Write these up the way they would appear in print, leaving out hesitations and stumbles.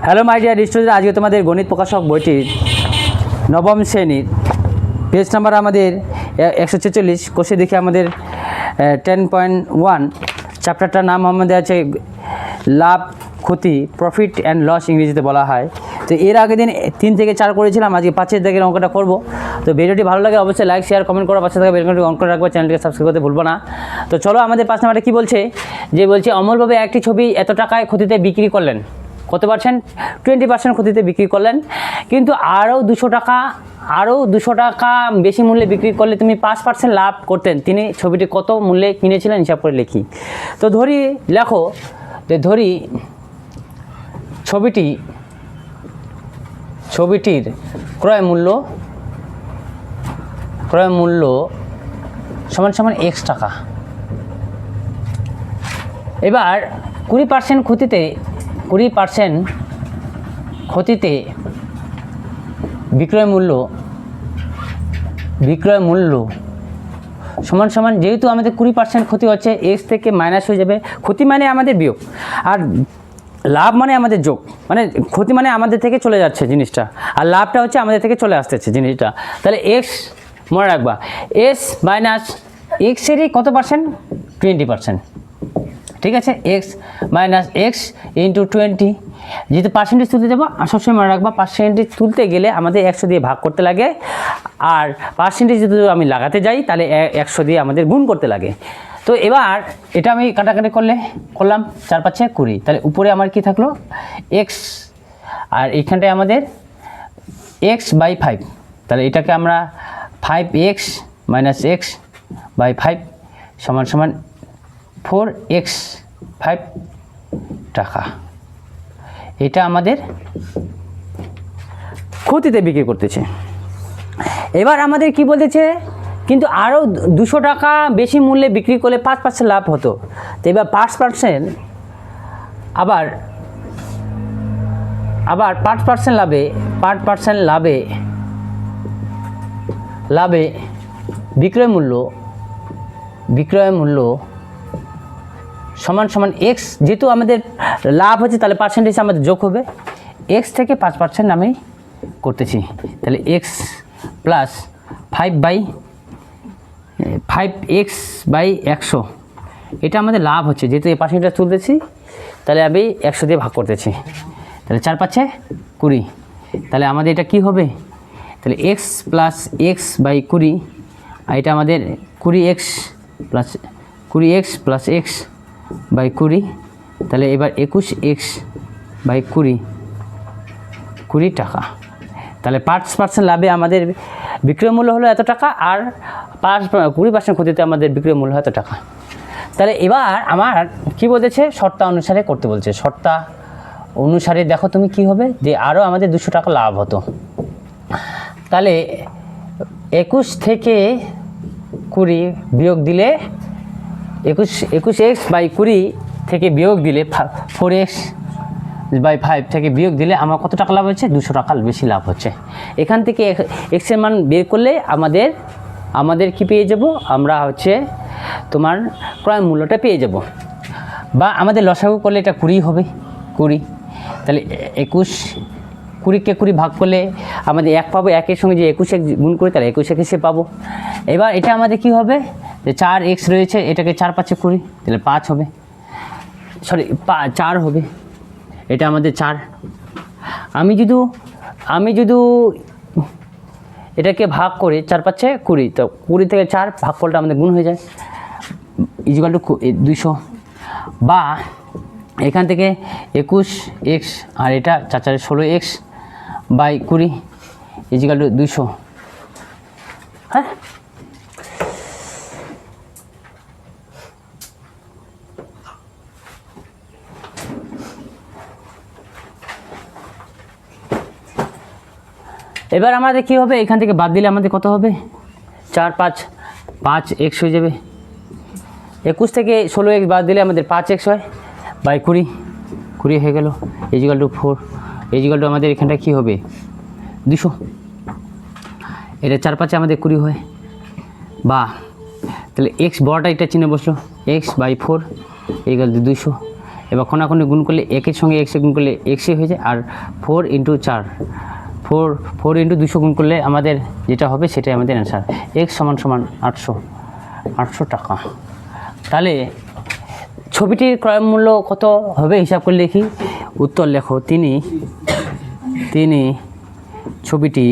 Hello my dear student, আজকে তোমাদের গণিত প্রকাশক বইটির নবম শ্রেণীর পেজ নাম্বার আমাদের 146 কোষে দেখে আমাদের 10.1 চ্যাপ্টারটার নাম আমাদের আছে লাভ ক্ষতি, প্রফিট অ্যান্ড লস ইংরেজিতে বলা হয়। তো এর আগের দিন 3 থেকে 4 করেছিলাম, আজকে 5 থেকে অঙ্কটা করব। তো ভিডিওটি ভালো লাগে অবশ্যই লাইক শেয়ার কমেন্ট করো, পাশে থাকা বেল আইকনটি অন করে রাখবো, চ্যানেলটিকে সাবস্ক্রাইব করতে ভুলবো না। তো চলো আমাদের 5 নাম্বারে কী বলছে, যে বলছে অমলভাবে একটি ছবি এত টাকায় ক্ষতিতে বিক্রি করলেন। কত পার্সেন্ট? 20% ক্ষতিতে বিক্রি করলেন, কিন্তু আরও 200 টাকা বেশি মূল্যে বিক্রি করলে তুমি 5% লাভ করতেন। তিনি ছবিটি কত মূল্যে কিনেছিলেন হিসাব করে লিখি। তো লেখো যে ছবিটির ক্রয় মূল্য সমান x টাকা। এবার 20% ক্ষতিতে বিক্রয় মূল্য সমান যেহেতু আমাদের 20% ক্ষতি হচ্ছে, x থেকে মাইনাস হয়ে যাবে। ক্ষতি মানে আমাদের বিয়োগ, আর লাভ মানে আমাদের যোগ। মানে ক্ষতি মানে আমাদের থেকে চলে যাচ্ছে জিনিসটা, আর লাভটা হচ্ছে আমাদের থেকে চলে আসতেছে জিনিসটা। তাহলে x মনে রাখবা, s মাইনাস এক্সেরই কত পার্সেন্ট? 20%। ঠিক আছে, x মাইনাস x ইন্টু 20। যেহেতু পার্সেন্টেজ তুলতে যাবো, সবসময় মনে রাখবা পার্সেন্টেজ তুলতে গেলে আমাদের 100 দিয়ে ভাগ করতে লাগে, আর পার্সেন্টেজ যদি আমি লাগাতে যাই তাহলে 100 দিয়ে আমাদের গুণ করতে লাগে। তো এবার এটা আমি কাটাকাটি করলাম, 4×5 = 20। তাহলে উপরে আমার কি থাকলো? x, আর এইখানটায় আমাদের x/5। তাহলে এটাকে আমরা 5x মাইনাস x/5 সমান 4x 5 টাকা। এটা আমাদের ক্ষতিতে বিক্রি করতেছে। এবার আমাদের কি বলতেছে, কিন্তু আরও 200 টাকা বেশি মূল্যে বিক্রি করলে 5% লাভ হতো। তো এবার 5% আবার 5% লাভে বিক্রয় মূল্য সমান x। যেহেতু আমাদের লাভ হচ্ছে তাহলে পার্সেন্টেজ আমাদের যোগ হবে, x থেকে 5% আমি করতেছি। তাহলে x প্লাস 5x/100, এটা আমাদের লাভ হচ্ছে, যেহেতু এই পার্সেন্টেজ তুলতেছি তাহলে আমি 100 দিয়ে ভাগ করতেছি। তাহলে 4×5 = 20। তাহলে আমাদের এটা কি হবে? তাহলে x প্লাস x/20, আর এটা আমাদের 20x প্লাস x/20। তাহলে এবার 21x/20 টাকা। তাহলে 5% লাভে আমাদের বিক্রয় মূল্য হলো এত টাকা, আর 20% ক্ষতিতে আমাদের বিক্রয় মূল্য এত টাকা। তাহলে এবার আমার কি বলতেছে, শর্তা অনুসারে করতে বলছে। শর্তা অনুসারে দেখো তুমি কি হবে, যে আরও আমাদের 200 টাকা লাভ হতো। তাহলে 21 থেকে 20 বিয়োগ দিলে 21x/20 থেকে বিয়োগ দিলে 4x/5 থেকে বিয়োগ দিলে আমার কত টাকা লাভ হচ্ছে? 200 টাকা বেশি লাভ হচ্ছে। এখান থেকে x এর মান বের করলে আমাদের কি পেয়ে যাব? আমরা হচ্ছে তোমার ক্রয় মূল্যটা পেয়ে যাব, বা আমাদের লসাগু করলে এটা 20 হবে। 20, তাহলে 20কে 20 ভাগ করলে আমাদের 1 পাবো। 1-এর সঙ্গে যে 21 গুণ করি তাহলে 21 পাবো। এবার এটা আমাদের কি হবে, যে 4x রয়েছে, এটাকে 4×5 = 20, তাহলে 5 হবে, 4 হবে। এটা আমাদের 4। আমি যদি এটাকে ভাগ করে 4×5 = 20, তো 20 থেকে 4 ভাগ করলে আমাদের গুণ হয়ে যায়, = 200। বা এখান থেকে 21x, আর এটা 4×4 = 16x/20 = 200। হ্যাঁ, এবার আমাদের কি হবে, এখান থেকে বাদ দিলে আমাদের কত হবে? 5x হয়ে যাবে। 21 থেকে 16x বাদ দিলে আমাদের 5x হয়, বাই 20 হয়ে গেল, = 4। আমাদের এখানটা কি হবে? 200। এটা 4×5 আমাদের 20 হয়, বা তাহলে x বড়টা এটা চিহ্ন বসলো, x/4 = 200। এবার কোনাকুনি গুণ করলে একের সঙ্গে এক্সে গুণ করলে এক্সই হয়ে যায়, আর 4 ইন্টু 4 4 ইন্টু 200 গুণ করলে আমাদের যেটা হবে সেটাই আমাদের অ্যান্সার। এক্স সমান সমান 800 টাকা। তাহলে ছবিটির ক্রয় মূল্য কত হবে হিসাব করে লিখি, উত্তর লেখো। তিনি ছবিটি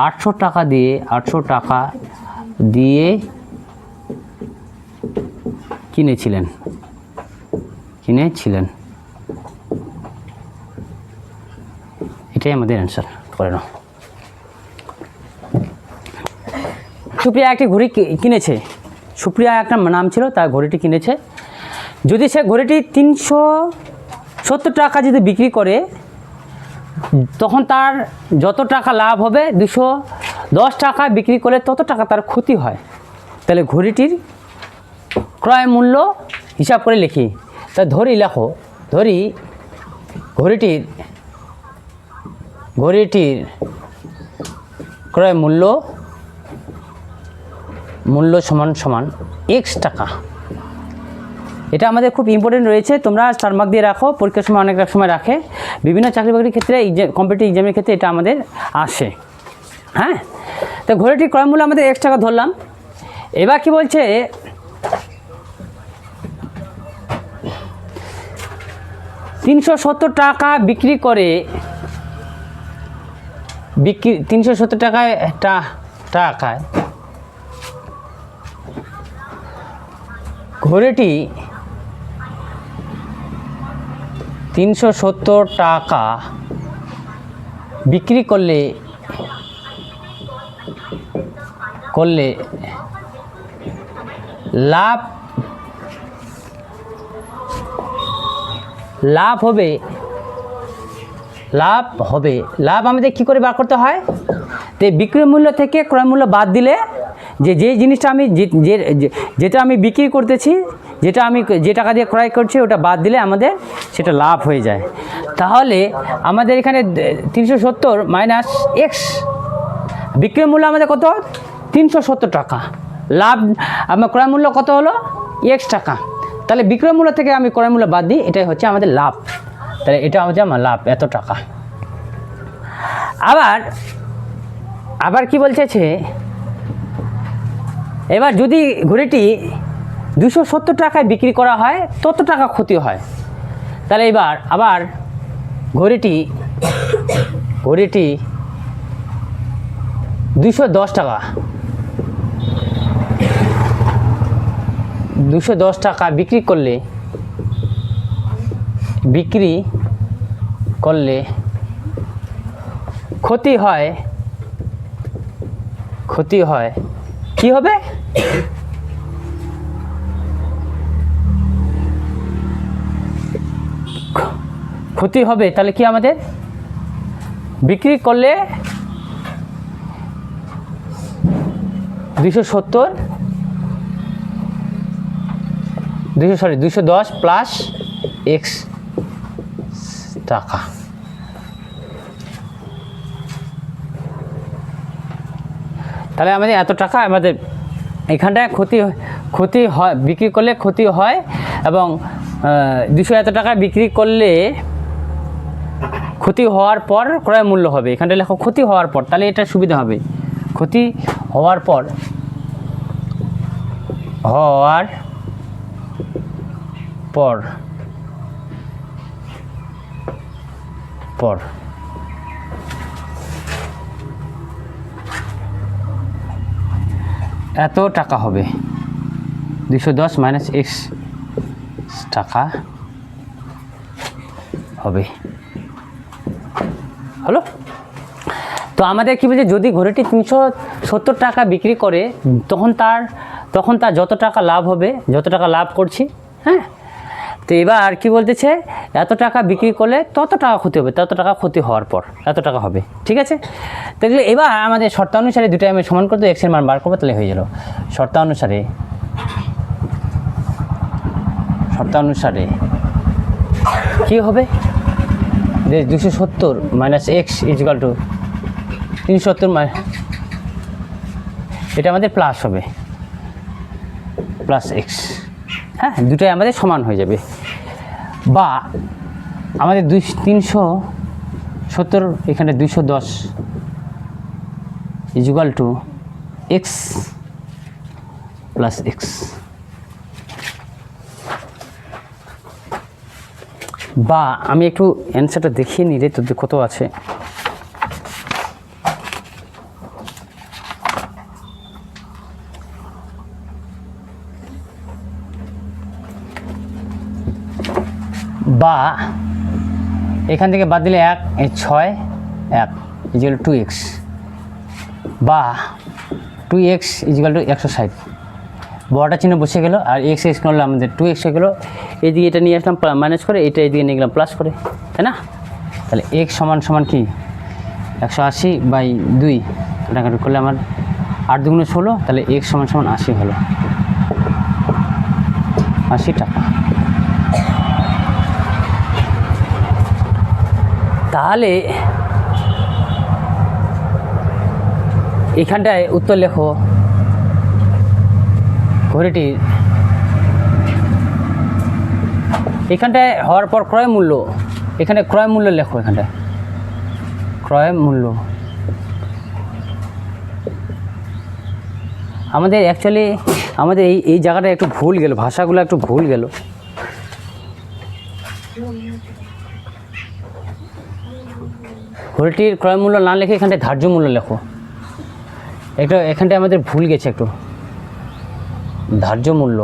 800 টাকা দিয়ে কিনেছিলেন। এটাই আমাদের অ্যান্সার। করে নাও। সুপ্রিয়া একটি ঘড়ি কিনেছে। সুপ্রিয়া একটা নাম ছিল, তার ঘড়িটি কিনেছে। যদি সে ঘড়িটি 370 টাকা যদি বিক্রি করে, তখন তার যত টাকা লাভ হবে 210 টাকা বিক্রি করলে তত টাকা তার ক্ষতি হয়। তাহলে ঘড়িটির ক্রয় মূল্য হিসাব করে লিখি। তা ধরি ঘড়িটির ক্রয় মূল্য সমান x টাকা। এটা আমাদের খুব ইম্পর্টেন্ট রয়েছে, তোমরা স্টার মার্ক দিয়ে রাখো, পরীক্ষার সময় অনেক সময় রাখে, বিভিন্ন চাকরি বাকরির ক্ষেত্রে, কম্পিটিটিভ এক্সামের ক্ষেত্রে এটা আমাদের আসে। হ্যাঁ, তো ঘড়িটির ক্রয় মূল্য আমাদের x টাকা ধরলাম। এবার কি বলছে, 370 টাকা বিক্রি করে, 370 টাকায় ঘড়িটি 370 টাকা বিক্রি করলে লাভ হবে। লাভ আমাদের কী করে বার করতে হয়? তো বিক্রয় মূল্য থেকে ক্রয় মূল্য বাদ দিলে, যে জিনিসটা আমি যেটা আমি বিক্রি করতেছি, যে টাকা দিয়ে ক্রয় করছি, ওটা বাদ দিলে আমাদের সেটা লাভ হয়ে যায়। তাহলে আমাদের এখানে 370 মাইনাস এক্স, বিক্রয় মূল্য আমাদের কত? 370 টাকা। লাভ আমার ক্রয় মূল্য কত হলো? এক্স টাকা। তাহলে বিক্রয় মূল্য থেকে আমি ক্রয় মূল্য বাদ দিই, এটাই হচ্ছে আমাদের লাভ। তাহলে এটা হচ্ছে আমার লাভ, এত টাকা। আবার কি বলছে, এবার যদি ঘড়িটি 270 টাকায় বিক্রি করা হয়, তত টাকা ক্ষতি হয়। তাহলে আবার ঘড়িটি 210 টাকা বিক্রি করলে ক্ষতি হয়। কি হবে? ক্ষতি হবে। তাহলে কি আমাদের বিক্রি করলে 210 প্লাস এক্স টাকা। তাহলে আমাদের এত টাকা, আমাদের এখানটায় ক্ষতি হয়, বিক্রি করলে ক্ষতি হয়, এবং 200 এত টাকা বিক্রি করলে ক্ষতি হওয়ার পর ক্রয় মূল্য হবে। এখানটা লেখো ক্ষতি হওয়ার পর, তাহলে এটা সুবিধা হবে। ক্ষতি হওয়ার পর এত টাকা হবে। 210 মাইনাস এক্স টাকা হবে। হলো? তো আমাদের কী বলছে, যদি ঘড়িটি 370 টাকা বিক্রি করে, তখন তার যত টাকা লাভ হবে, যত টাকা লাভ করছি। হ্যাঁ, তো এবার কি বলতেছে, এত টাকা বিক্রি করলে তত টাকা ক্ষতি হবে, তত টাকা ক্ষতি হওয়ার পর এত টাকা হবে। ঠিক আছে, তাহলে এবার আমাদের শর্তানুসারে দুটো আমি সমান করতে এক্সের মান বার করবো, তাহলে হয়ে গেল। শর্তানুসারে কি হবে, যে 270 মাইনাস এক্স ইজিক্যাল টু 370, এটা আমাদের প্লাস হবে, প্লাস এক্স। হ্যাঁ, দুটোই আমাদের সমান হয়ে যাবে। বা আমাদের 370 এখানে 210 equal to x plus x. বা আমি একটু অ্যান্সারটা দেখিয়ে নিলে তোদের কত আছে। বা এখান থেকে বাদ দিলে 1 6 1 ইকুয়াল টু 2x বা 2x ইকুয়াল টু 160। বড়টা চিহ্ন বসে গেল আর এক্স এক্স করলে আমাদের 2x হয়ে গেলো। এদিকে এটা নিয়ে আসলাম মাইনাস করে, এটা এদিকে নিয়ে গেলাম প্লাস করে, তাই না? তাহলে x সমান সমান কি 180/2 কাটাকাটি করলে আমার 8 দুগুণে 16, তাহলে x সমান সমান 80 হলো, 80 টাকা। তাহলে এখানটায় উত্তর লেখো ঘড়িটির, এখানটায় হওয়ার পর ক্রয় মূল্য, এখানে ক্রয় মূল্য লেখো, এখানটায় ক্রয় মূল্য। আমাদের অ্যাকচুয়ালি আমাদের এই জায়গাটা একটু ভুল গেল, ভাষাগুলো একটু ভুল গেল। ঘড়িটির ক্রয় মূল্য না লিখে এখানটায় ধার্য মূল্য লেখো। একটু এখানটায় আমাদের ভুল গেছে একটু, ধার্য মূল্য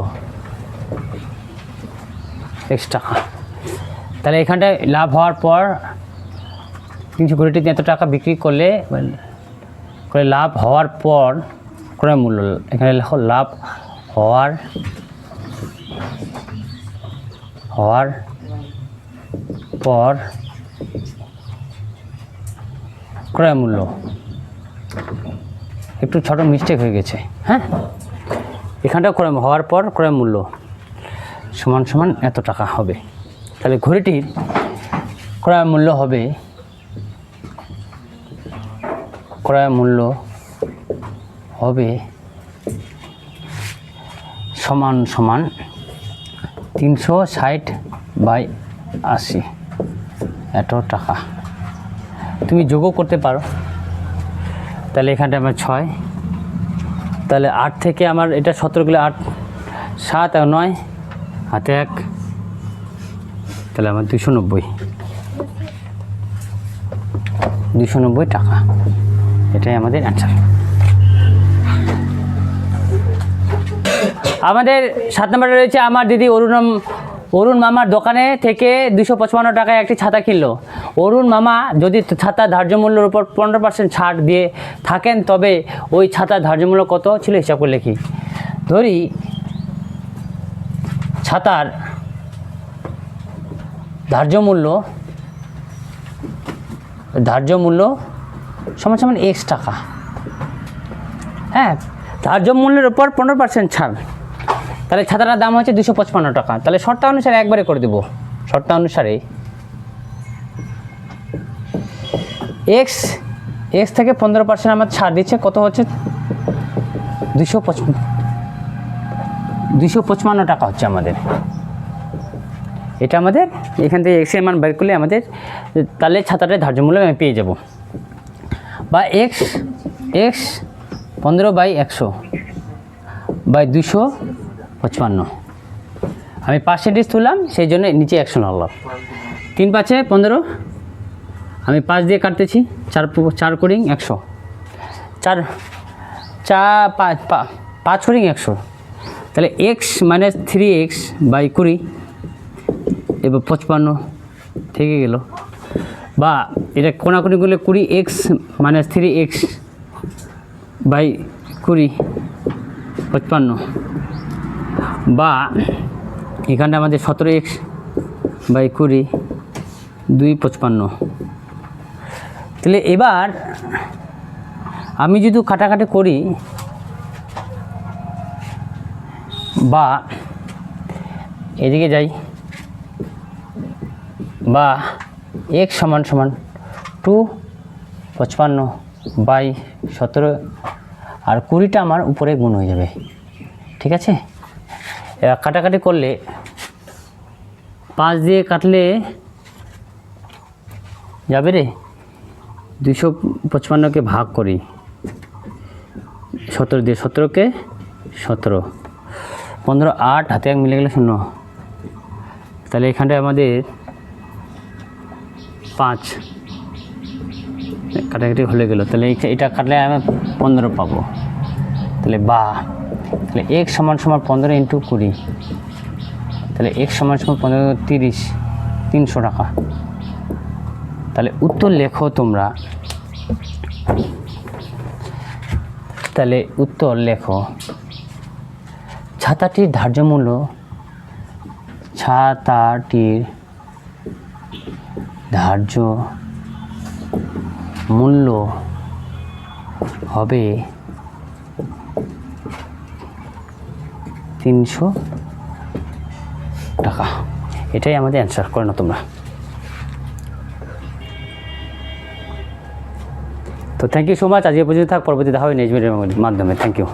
x টাকা। তাহলে এখানটায় লাভ হওয়ার পর 300 ঘড়িটিতে এত টাকা বিক্রি করলে লাভ হওয়ার পর ক্রয় মূল্য, এখানে লেখো লাভ হওয়ার পর ক্রয় মূল্য। একটু ছোট মিস্টেক হয়ে গেছে, হ্যাঁ। এখানটা ক্রয় হওয়ার পর ক্রয় মূল্য সমান সমান এত টাকা হবে। তাহলে ঘড়িটির ক্রয় মূল্য হবে, সমান সমান 360/80 এত টাকা। তুমি যোগও করতে পারো। তাহলে এখানটা আমার 6, তাহলে 8 থেকে আমার এটা 17 গেলে 8 7 আর 9 হাতে 1, তাহলে আমার 290 টাকা। এটাই আমাদের অ্যান্সার। আমাদের 7 নম্বরে রয়েছে আমার দিদি অরুণ মামার দোকানে থেকে 255 টাকায় একটি ছাতা কিনলো। অরুণ মামা যদি ছাতা ধার্য মূল্যের উপর 15% ছাড় দিয়ে থাকেন তবে ওই ছাতার ধার্য মূল্য কত ছিল হিসাব করে লিখি। ধরি ছাতার ধার্য মূল্য সমান সমান x টাকা। হ্যাঁ, ধার্য মূল্যের উপর 15% ছাড়, তাহলে ছাতাটার দাম হচ্ছে 255 টাকা। তাহলে শর্ত অনুসারে একবারে করে দেবো। শর্ত অনুসারে x থেকে 15% আমার ছাড় দিচ্ছে, কত হচ্ছে 255 টাকা হচ্ছে আমাদের। এটা আমাদের এখান থেকে x এর মান বের করলে আমাদের তাহলে ছাতাটার ধার্য মূল্য আমি পেয়ে যাব। বা x 15/100/255, আমি পার্সেন্টেজ তুললাম সেই জন্য নিচে 100 লাগলাম। 3 5 15, আমি 5 দিয়ে কাটতেছি, 4 করিং 100, 4 5 করিং 100, তাহলে x মাইনাস 3x/20 এবার 55 থেকে গেল। বা এটা কোনাকুনি করলে 20x মাইনাস 3x/20 55, বা এখানটা আমাদের 17x/20 255। তাহলে এবার আমি যদি কাটাকাটি করি বা এদিকে যাই, বা x সমান সমান 255/17 আর 20টা আমার উপরে গুণ হয়ে যাবে, ঠিক আছে। এবার কাটাকাটি করলে 5 দিয়ে কাটলে যাবে রে, 255কে ভাগ করি 17 দিয়ে, 17কে 17, 15, 8 হাতে 1 মিলে গেলে 0, তাহলে এখানটায় আমাদের 5 কাটাকাটি হলে গেল, তাহলে এটা কাটলে আমি 15 পাবো। তাহলে তাহলে x সমান 15 ইন্টু 20, তাহলে x সমান 15, 30, 300 টাকা। তাহলে উত্তর লেখো তোমরা, তাহলে উত্তর লেখো ছাতাটির ধার্য মূল্য, ছাতাটির ধার্য মূল্য হবে 300 টাকা। এটাই আমাদের অ্যান্সার, করে না তোমরা। তো থ্যাংক ইউ সো মাচ, আজকে পর্যন্ত থাক, পরবর্তী দেখা হবে নেক্সট ভিডিওর মাধ্যমে। Thank you.